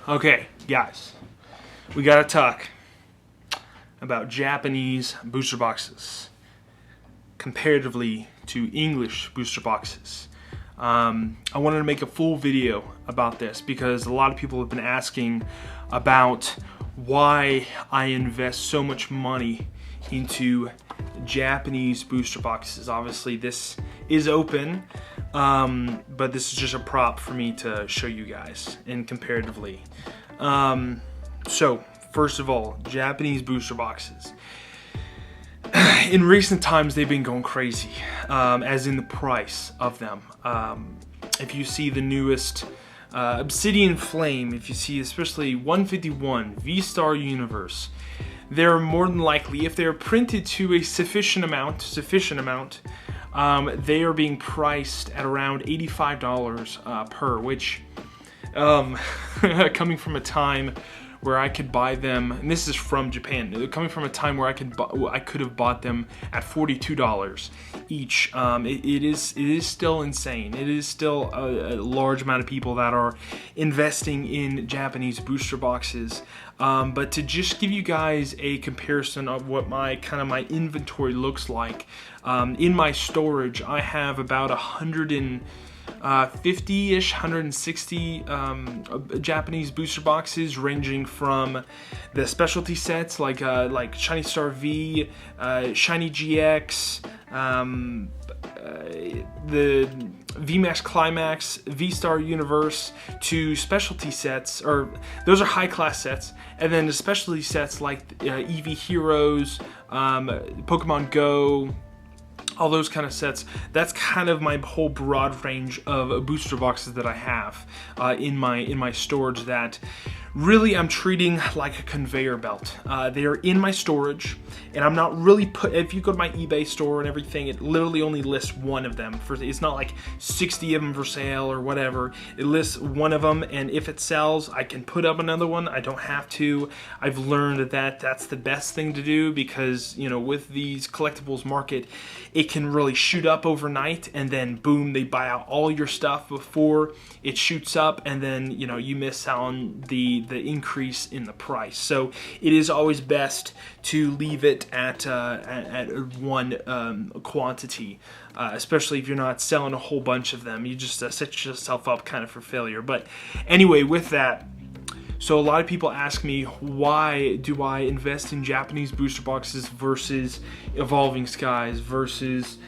Okay, guys, we gotta talk about Japanese booster boxes comparatively to English booster boxes. I wanted to make a full video about this because a lot of people have been asking about why I invest so much money into Japanese booster boxes. Obviously this is open, but this is just a prop for me to show you guys and comparatively. So first of all, Japanese booster boxes. In recent times they've been going crazy, as in the price of them. If you see the newest Obsidian Flame, if you see especially 151 V-Star Universe, they're more than likely, if they're printed to a sufficient amount, they are being priced at around $85 per, which, coming from a time where I could buy them, and this is from Japan, coming from a time where I could have bought them at $42 each. It is still insane. It is still a large amount of people that are investing in Japanese booster boxes. But to just give you guys a comparison of what my inventory looks like, in my storage I have about 150-ish, 160 Japanese booster boxes, ranging from the specialty sets like Shiny Star V, Shiny GX, the VMAX Climax, V-Star Universe, to specialty sets, or those are high class sets, and then the specialty sets like EV Heroes, Pokemon Go, all those kind of sets. That's kind of my whole broad range of booster boxes that I have in my storage, that really I'm treating like a conveyor belt. They are in my storage, and I'm not really if you go to my eBay store and everything, it literally only lists one of them. It's not like 60 of them for sale or whatever. It lists one of them, and if it sells, I can put up another one. I don't have to. I've learned that that's the best thing to do, because, you know, with these collectibles market, it can really shoot up overnight, and then boom, they buy out all your stuff before it shoots up, and then, you know, you miss out on the increase in the price. So it is always best to leave it at one quantity, especially if you're not selling a whole bunch of them. You just set yourself up kind of for failure. But anyway, with that, so a lot of people ask me, why do I invest in Japanese booster boxes versus Evolving Skies versus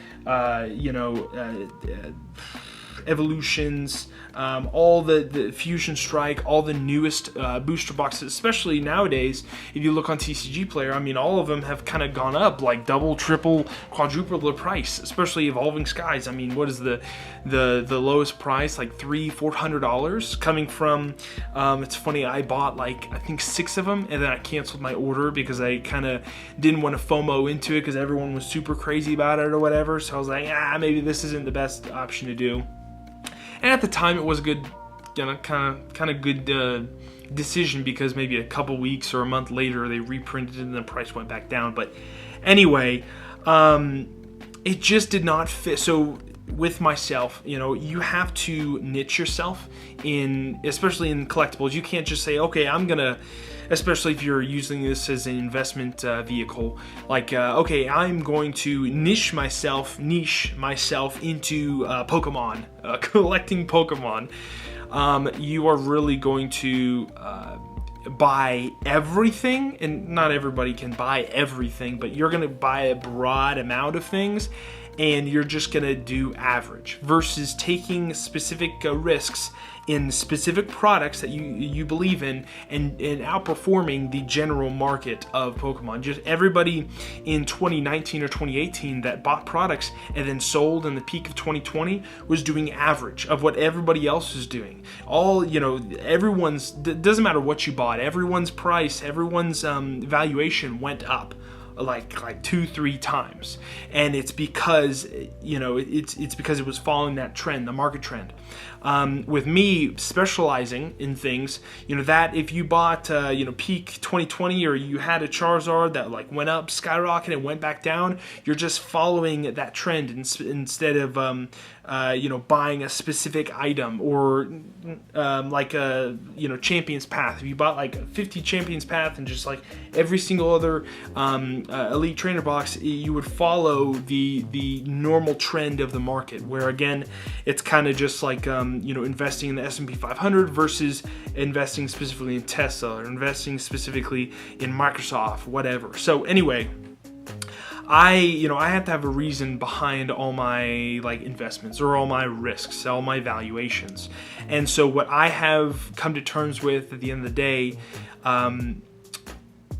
Evolutions, all the Fusion Strike, all the newest booster boxes, especially nowadays. If you look on TCG Player, I mean, all of them have kind of gone up like double, triple, quadruple the price, especially Evolving Skies. I mean, what is the lowest price? Like $300-400, coming from, it's funny, I bought like, I think 6 of them, and then I canceled my order because I kind of didn't want to FOMO into it because everyone was super crazy about it or whatever. So I was like, maybe this isn't the best option to do. And at the time, it was a good, kind of good decision, because maybe a couple weeks or a month later they reprinted it and the price went back down. But anyway, it just did not fit. So with myself, you know, you have to niche yourself especially in collectibles. You can't just say, okay, I'm gonna, especially if you're using this as an investment vehicle, like, okay, I'm going to niche myself into Pokemon, collecting Pokemon. You are really going to buy everything, and not everybody can buy everything, but you're going to buy a broad amount of things, and you're just going to do average, versus taking specific risks in specific products that you believe in, and outperforming the general market of Pokemon. Just everybody in 2019 or 2018 that bought products and then sold in the peak of 2020 was doing average of what everybody else is doing. All, you know, doesn't matter what you bought, everyone's price, everyone's valuation went up like 2-3 times, and it's because, you know, it's because it was following that trend, the market trend. with me specializing in things, that if you bought, peak 2020, or you had a Charizard that like went up, skyrocketed, and went back down, you're just following that trend instead of, buying a specific item, or like a, Champions Path. If you bought like a 50 Champions Path and just like every single other Elite Trainer box, you would follow the normal trend of the market, where again, it's kind of just like, investing in the S&P 500 versus investing specifically in Tesla, or investing specifically in Microsoft, whatever. So anyway, I have to have a reason behind all my like investments, or all my risks, all my valuations. And so what I have come to terms with at the end of the day,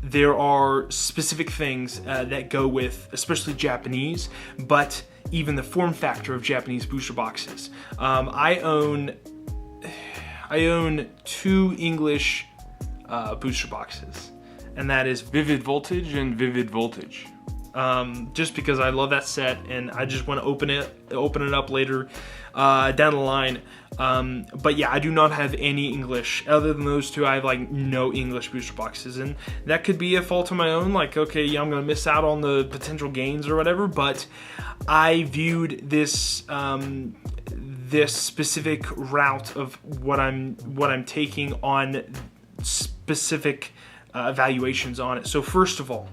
there are specific things that go with, especially Japanese, but even the form factor of Japanese booster boxes. I own 2 English booster boxes, and that is Vivid Voltage and Vivid Voltage. Just because I love that set, and I just want to open it up later down the line. But yeah, I do not have any English. Other than those 2, I have like no English booster boxes, and that could be a fault of my own. Like, okay, yeah, I'm gonna miss out on the potential gains or whatever. But I viewed this this specific route of what I'm taking on specific evaluations on it. So first of all,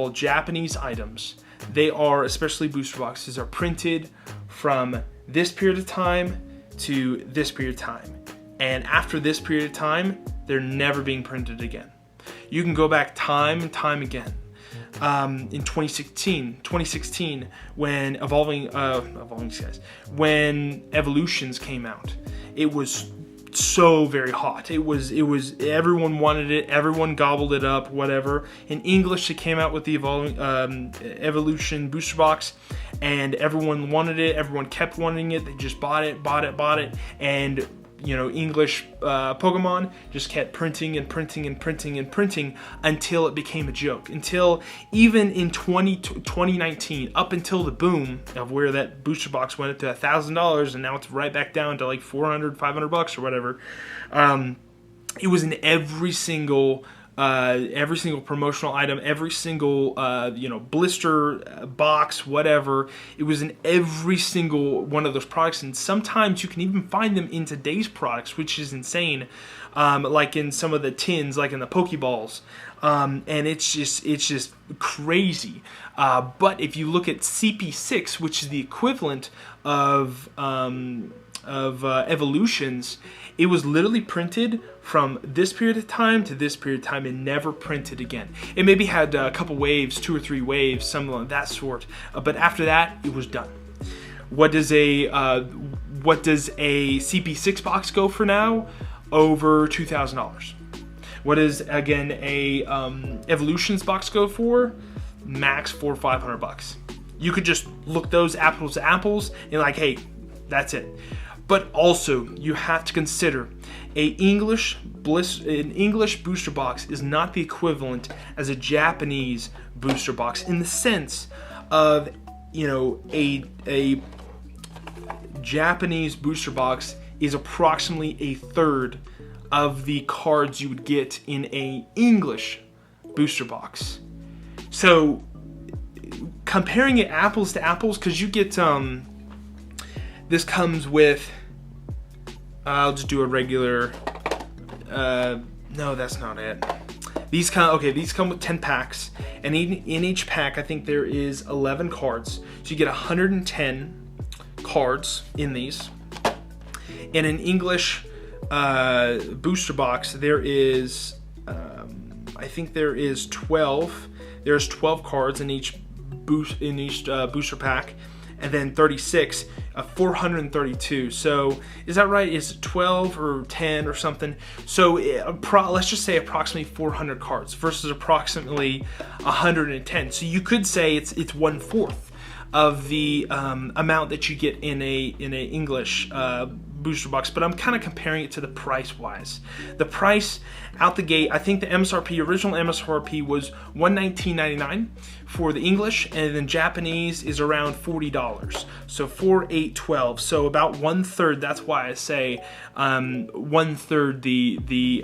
Japanese items, they are, especially booster boxes, are printed from this period of time to this period of time. And after this period of time, they're never being printed again. You can go back time and time again. In 2016, when when Evolutions came out, it was so very hot. It was everyone wanted it, everyone gobbled it up, whatever. In English, it came out with the Evolution booster box, and everyone wanted it, everyone kept wanting it. They just bought it, and English Pokemon just kept printing until it became a joke. Until even in 2019, up until the boom of where that booster box went up to $1,000, and now it's right back down to like $400-$500 or whatever. It was in every single promotional item, every single blister box, whatever. It was in every single one of those products, and sometimes you can even find them in today's products, which is insane. Like in some of the tins, like in the Pokeballs, and it's just crazy. But if you look at CP6, which is the equivalent of Evolutions, it was literally printed from this period of time to this period of time and never printed again. It maybe had a couple waves, 2 or 3 waves, something of that sort, but after that, it was done. What does a CP6 box go for now? Over $2,000. What does, again, a Evolutions box go for? Max $400 or $500. You could just look those apples to apples and like, hey, that's it. But also, you have to consider an English booster box is not the equivalent as a Japanese booster box, in the sense of, a Japanese booster box is approximately a third of the cards you would get in an English booster box. So, comparing it apples to apples, because you get this comes with, I'll just do a regular, no, that's not it. These come with 10 packs, and in each pack, I think there is 11 cards. So you get 110 cards in these. In an English booster box, there is, I think there is 12. There's 12 cards in each booster pack, and then 36. 432. So is that right? Is it 12 or 10 or something? So let's just say approximately 400 cards versus approximately 110. So you could say it's 1/4 of the amount that you get in a English booster box, but I'm kind of comparing it to the price wise. The price out the gate, I think the original MSRP was $119.99 for the English, and then Japanese is around $40. So 4, 8, 12. So about 1/3. That's why I say 1/3 the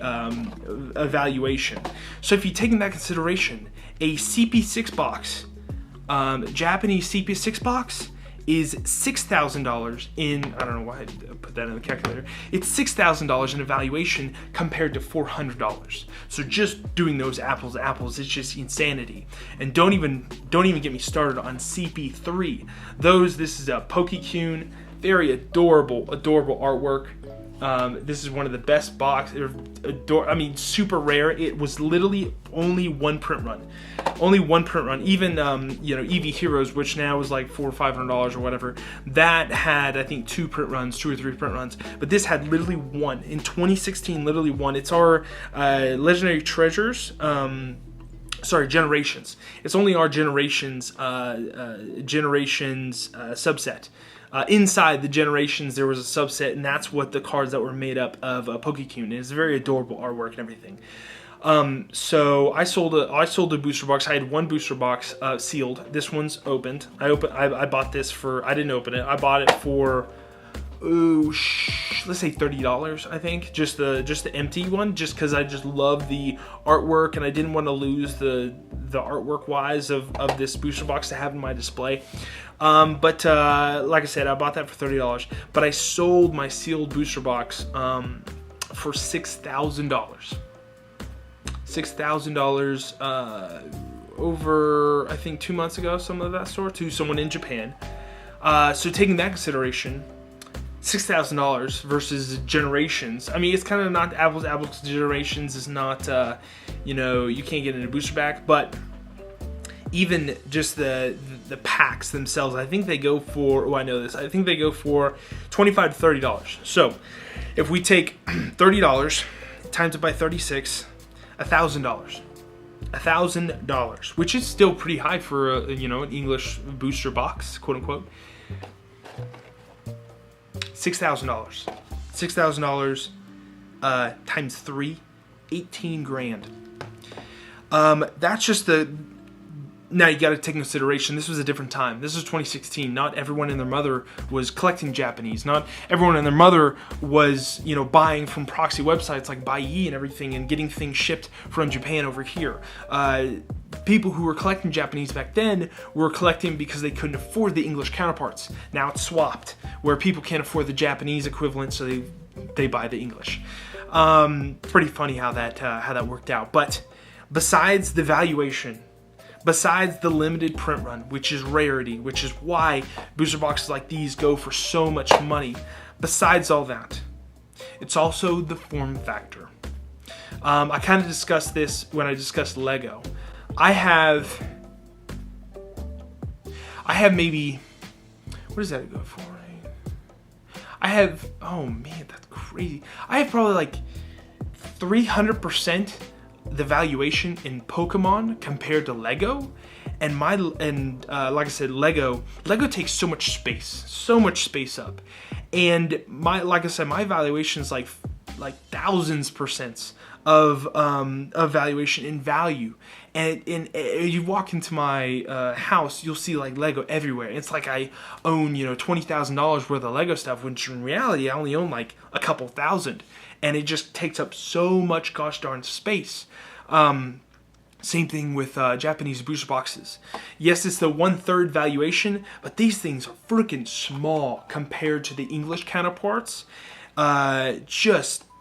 evaluation. So if you take in that consideration, a CP6 box, Japanese CP6 box is $6,000 in, I don't know why I put that in the calculator. It's $6,000 in evaluation compared to $400. So just doing those apples to apples, it's just insanity. And don't even get me started on CP3. This is a Pokemon, very adorable artwork. This is one of the best boxes. Super rare. It was literally only one print run. Even EV Heroes, which now is like $400 or $500 or whatever, that had I think 2 or 3 print runs. But this had literally one in 2016. Literally one. It's our Legendary Treasures. Generations. It's only our Generations subset. Inside the Generations, there was a subset, and that's what the cards that were made up of Pokemon. It's very adorable artwork and everything. So I sold a booster box. I had one booster box sealed. This one's opened. I bought this for. I didn't open it. I bought it for. Let's say $30, I think, just the empty one, just because I just love the artwork and I didn't want to lose the artwork wise of this booster box to have in my display. But like I said, I bought that for $30, but I sold my sealed booster box for $6,000. $6,000 over, I think, 2 months ago, something of that sort, to someone in Japan. So taking that consideration, $6,000 versus Generations. I mean, it's kind of not apples to apples. Generations is not, you can't get into booster pack, but even just the packs themselves, I think they go for, I know this, I think they go for $25 to $30. So if we take $30, times it by 36, $1,000. $1,000, which is still pretty high for an English booster box, quote unquote. $6,000. $6,000 times 3, 18 grand. That's just now you got to take into consideration, this was a different time. This was 2016. Not everyone and their mother was collecting Japanese. Not everyone and their mother was, buying from proxy websites like Buyee and everything and getting things shipped from Japan over here. People who were collecting Japanese back then were collecting because they couldn't afford the English counterparts. Now it's swapped, where people can't afford the Japanese equivalent, so they buy the English. Pretty funny how that worked out. But besides the valuation, besides the limited print run, which is rarity, which is why booster boxes like these go for so much money, besides all that, it's also the form factor. I kind of discussed this when I discussed Lego. I have maybe, what does that go for? I have, oh man, that's crazy. I have probably like 300% the valuation in Pokemon compared to Lego. And like I said, Lego takes so much space up. And my valuation is like thousands percents of valuation in value. And you walk into my house, you'll see like Lego everywhere. It's like I own $20,000 worth of Lego stuff, which in reality I only own like a couple thousand, and it just takes up so much gosh darn space. Same thing with Japanese booster boxes. Yes, it's the 1/3 valuation, but these things are freaking small compared to the English counterparts.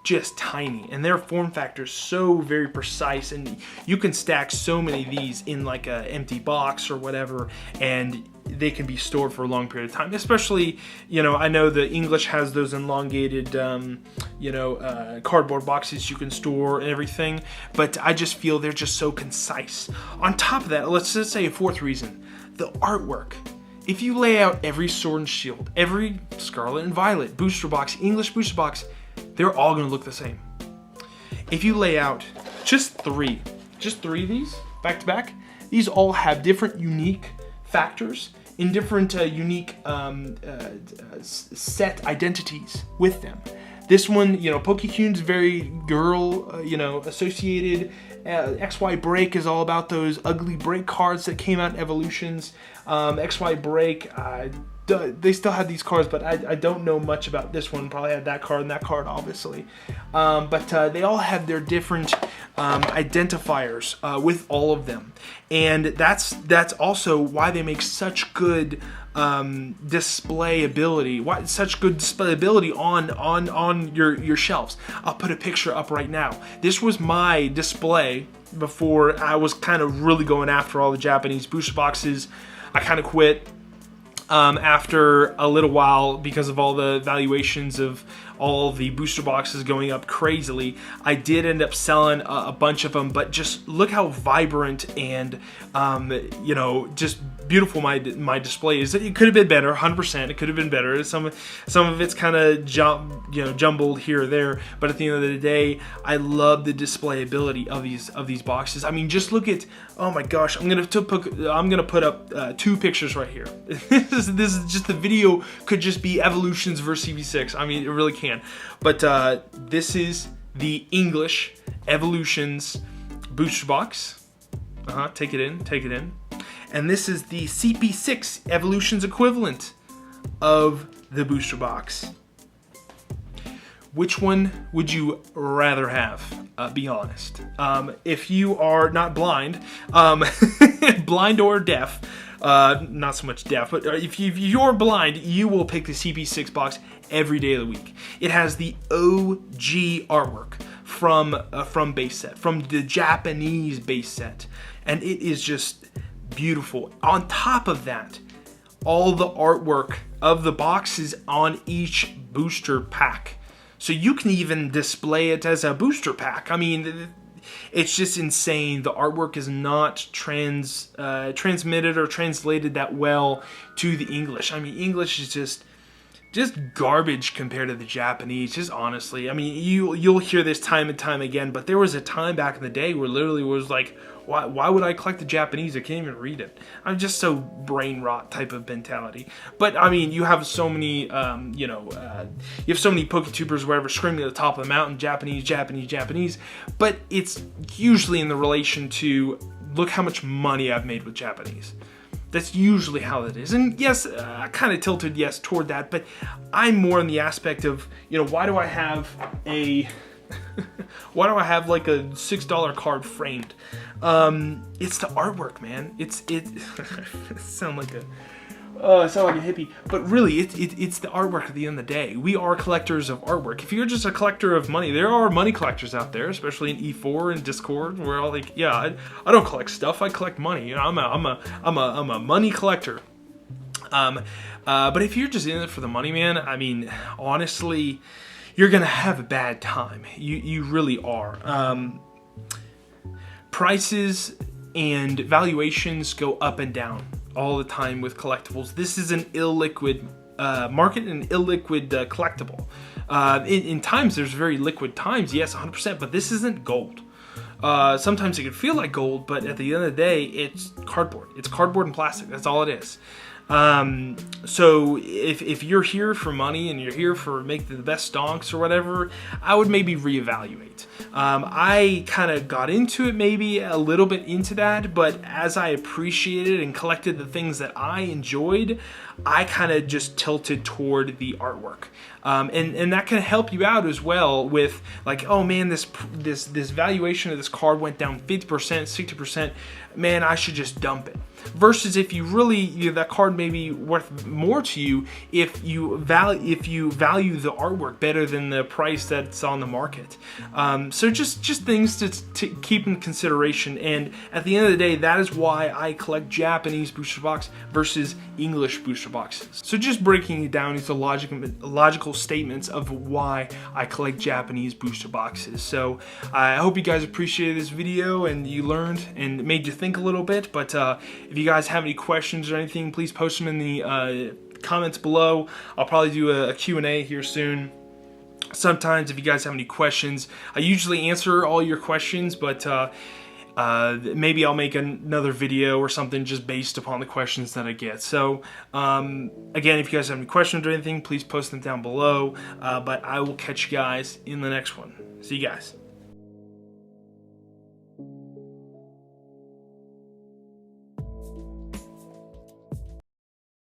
Just tiny, and their form factor is so very precise, and you can stack so many of these in like a empty box or whatever, and they can be stored for a long period of time. Especially, I know the English has those elongated, cardboard boxes you can store and everything, but I just feel they're just so concise. On top of that, let's just say a fourth reason, the artwork. If you lay out every Sword and Shield, every Scarlet and Violet booster box, English booster box, they're all going to look the same. If you lay out just three of these back to back, these all have different unique factors in different unique set identities with them. This one, you know, Pokemon's very girl, you know, associated. XY Break is all about those ugly break cards that came out in Evolutions. XY Break, they still have these cards, but I don't know much about this one. Probably had that card and that card, obviously. But they all have their different identifiers with all of them. And that's also why they make such good display ability. Such good display ability on your shelves. I'll put a picture up right now. This was my display before I was kind of really going after all the Japanese booster boxes. I kind of quit after a little while because of all the valuations of all the booster boxes going up crazily. I did end up selling a bunch of them, but just look how vibrant and you know, just beautiful my display is. It could have been better, 100%. It could have been better. Some of it's kind of jumbled here or there, but at the end of the day, I love the display ability of these boxes. I mean, just look at, oh my gosh, I'm gonna put up 2 pictures right here. This is just, the video could just be Evolutions versus CV6. I mean, it really can. But this is the English Evolutions booster box. Take it in. And this is the CP6 Evolutions equivalent of the booster box. Which one would you rather have? Be honest. If you are not blind, blind or deaf, not so much deaf, but if you're blind, you will pick the CP6 box every day of the week. It has the OG artwork from base set, from the Japanese base set, and it is just beautiful. On top of that, all the artwork of the boxes on each booster pack. So you can even display it as a booster pack. I mean, it's just insane. The artwork is not transmitted or translated that well to the English. I mean, English is just garbage compared to the Japanese, just honestly. I mean, you'll hear this time and time again, but there was a time back in the day where literally was like, why would I collect the Japanese? I can't even read it. I'm just so brain rot type of mentality. But I mean, you have so many, you have so many PokeTubers, wherever, screaming at the top of the mountain, Japanese, Japanese, Japanese. But it's usually in the relation to, look how much money I've made with Japanese. That's usually how it is. And yes, I kind of tilted toward that, but I'm more in the aspect of, why do I have why do I have like a $6 card framed? It's the artwork, man. It sound like a hippie, but really, it's the artwork at the end of the day. We are collectors of artwork. If you're just a collector of money, there are money collectors out there, especially in E4 and Discord. We're all like, I don't collect stuff. I collect money. I'm a money collector. But if you're just in it for the money, man, I mean, honestly, you're gonna have a bad time. You really are. Prices and valuations go up and down all the time with collectibles. This is an illiquid market, an illiquid collectible. In times, there's very liquid times, yes, 100%, but this isn't gold. Sometimes it can feel like gold, but at the end of the day, it's cardboard. It's cardboard and plastic. That's all it is. So if you're here for money and you're here for making the best stonks or whatever, I would maybe reevaluate. I kind of got into it, maybe a little bit into that, but as I appreciated and collected the things that I enjoyed, I kind of just tilted toward the artwork. And that can help you out as well with like, oh man, this valuation of this card went down 50%, 60%. Man, I should just dump it. Versus if you really, that card may be worth more to you if you value the artwork better than the price that's on the market. So just things to keep in consideration. And at the end of the day, that is why I collect Japanese booster box versus English booster boxes. So just breaking it down into logical statements of why I collect Japanese booster boxes. So I hope you guys appreciated this video and you learned and made you think a little bit. But if you guys have any questions or anything, please post them in the comments below. I'll probably do a Q&A here soon. Sometimes if you guys have any questions, I usually answer all your questions, but maybe I'll make another video or something just based upon the questions that I get. So again, if you guys have any questions or anything, please post them down below. But I will catch you guys in the next one. See you guys.